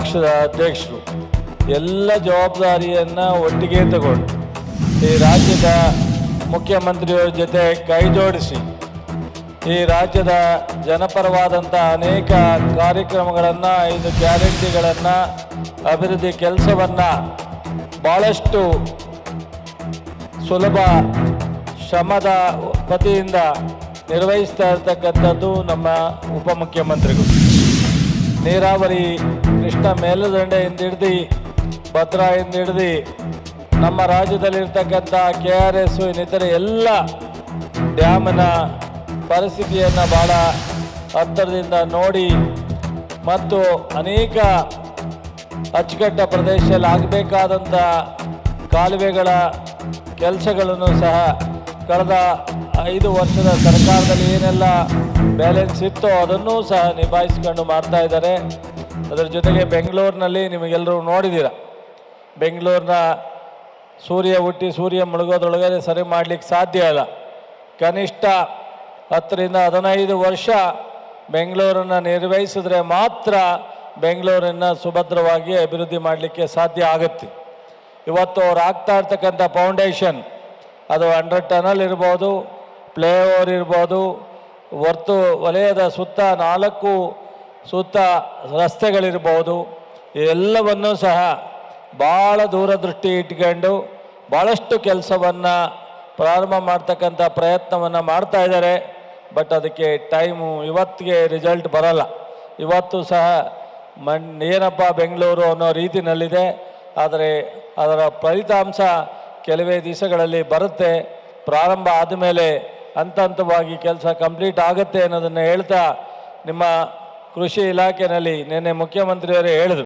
ಪಕ್ಷದ ಅಧ್ಯಕ್ಷರು ಎಲ್ಲ ಜವಾಬ್ದಾರಿಯನ್ನು ಒಟ್ಟಿಗೆ ತಗೊಂಡು ಈ ರಾಜ್ಯದ ಮುಖ್ಯಮಂತ್ರಿಯವರ ಜೊತೆ ಕೈ ಜೋಡಿಸಿ ಈ ರಾಜ್ಯದ ಜನಪರವಾದಂಥ ಅನೇಕ ಕಾರ್ಯಕ್ರಮಗಳನ್ನು 5 ಗ್ಯಾರಂಟಿಗಳನ್ನು ಅಭಿವೃದ್ಧಿ ಕೆಲಸವನ್ನು ಭಾಳಷ್ಟು ಸುಲಭ ಶ್ರಮದ ಪತಿಯಿಂದ ನಿರ್ವಹಿಸ್ತಾ ಇರ್ತಕ್ಕಂಥದ್ದು ನಮ್ಮ ಉಪಮುಖ್ಯಮಂತ್ರಿಗಳು. ನೀರಾವರಿ ಕೃಷ್ಣ ಮೇಲುದಂಡೆಯಿಂದ ಹಿಡ್ದು ಭದ್ರಾಯಿಂದ ಹಿಡ್ದು ನಮ್ಮ ರಾಜ್ಯದಲ್ಲಿರ್ತಕ್ಕಂಥ KRS ಇನ್ನಿತರ ಎಲ್ಲ ಡ್ಯಾಮಿನ ಪರಿಸ್ಥಿತಿಯನ್ನು ಭಾಳ ಹತ್ತಿರದಿಂದ ನೋಡಿ ಮತ್ತು ಅನೇಕ ಅಚ್ಚುಕಟ್ಟ ಪ್ರದೇಶದಲ್ಲಿ ಆಗಬೇಕಾದಂಥ ಕಾಲುವೆಗಳ ಕೆಲಸಗಳನ್ನು ಸಹ ಕಳೆದ 5 ವರ್ಷದ ಸರ್ಕಾರದಲ್ಲಿ ಏನೆಲ್ಲ ಬ್ಯಾಲೆನ್ಸ್ ಇತ್ತೋ ಅದನ್ನೂ ಸಹ ನಿಭಾಯಿಸ್ಕೊಂಡು ಮಾಡ್ತಾ ಇದ್ದಾರೆ. ಅದರ ಜೊತೆಗೆ ಬೆಂಗಳೂರಿನಲ್ಲಿ ನಿಮಗೆಲ್ಲರೂ ನೋಡಿದ್ದೀರ, ಬೆಂಗಳೂರಿನ ಸೂರ್ಯ ಹುಟ್ಟಿ ಸೂರ್ಯ ಮುಳುಗೋದ್ರೊಳಗಡೆ ಸರಿ ಮಾಡಲಿಕ್ಕೆ ಸಾಧ್ಯ ಇಲ್ಲ. ಕನಿಷ್ಠ 10 ರಿಂದ 15 ವರ್ಷ ಬೆಂಗಳೂರನ್ನು ನಿರ್ವಹಿಸಿದ್ರೆ ಮಾತ್ರ ಬೆಂಗಳೂರನ್ನು ಸುಭದ್ರವಾಗಿ ಅಭಿವೃದ್ಧಿ ಮಾಡಲಿಕ್ಕೆ ಸಾಧ್ಯ ಆಗುತ್ತೆ. ಇವತ್ತು ಅವ್ರು ಆಗ್ತಾ ಇರ್ತಕ್ಕಂಥ ಫೌಂಡೇಶನ್ ಅದು 100 ಟನಲ್ ಇರ್ಬೋದು, ಫ್ಲೈಓವರ್ ಇರ್ಬೋದು, ವಲಯದ ಸುತ್ತ 4 ಸುತ್ತ ರಸ್ತೆಗಳಿರ್ಬೋದು, ಎಲ್ಲವನ್ನೂ ಸಹ ಭಾಳ ದೂರದೃಷ್ಟಿ ಇಟ್ಕೊಂಡು ಭಾಳಷ್ಟು ಕೆಲಸವನ್ನು ಪ್ರಾರಂಭ ಮಾಡ್ತಕ್ಕಂಥ ಪ್ರಯತ್ನವನ್ನು ಮಾಡ್ತಾ ಇದ್ದಾರೆ. ಬಟ್ ಅದಕ್ಕೆ ಟೈಮು ಇವತ್ತಿಗೆ ರಿಸಲ್ಟ್ ಬರಲ್ಲ. ಇವತ್ತು ಸಹ ಏನಪ್ಪ ಬೆಂಗಳೂರು ಅನ್ನೋ ರೀತಿಯಲ್ಲಿದೆ, ಆದರೆ ಅದರ ಫಲಿತಾಂಶ ಕೆಲವೇ ದಿವಸಗಳಲ್ಲಿ ಬರುತ್ತೆ. ಪ್ರಾರಂಭ ಆದಮೇಲೆ ಹಂತವಾಗಿ ಕೆಲಸ ಕಂಪ್ಲೀಟ್ ಆಗುತ್ತೆ ಅನ್ನೋದನ್ನು ಹೇಳ್ತಾ, ನಿಮ್ಮ ಕೃಷಿ ಇಲಾಖೆಯಲ್ಲಿ ನಿನ್ನೆ ಮುಖ್ಯಮಂತ್ರಿಯವರೇ ಹೇಳಿದರು,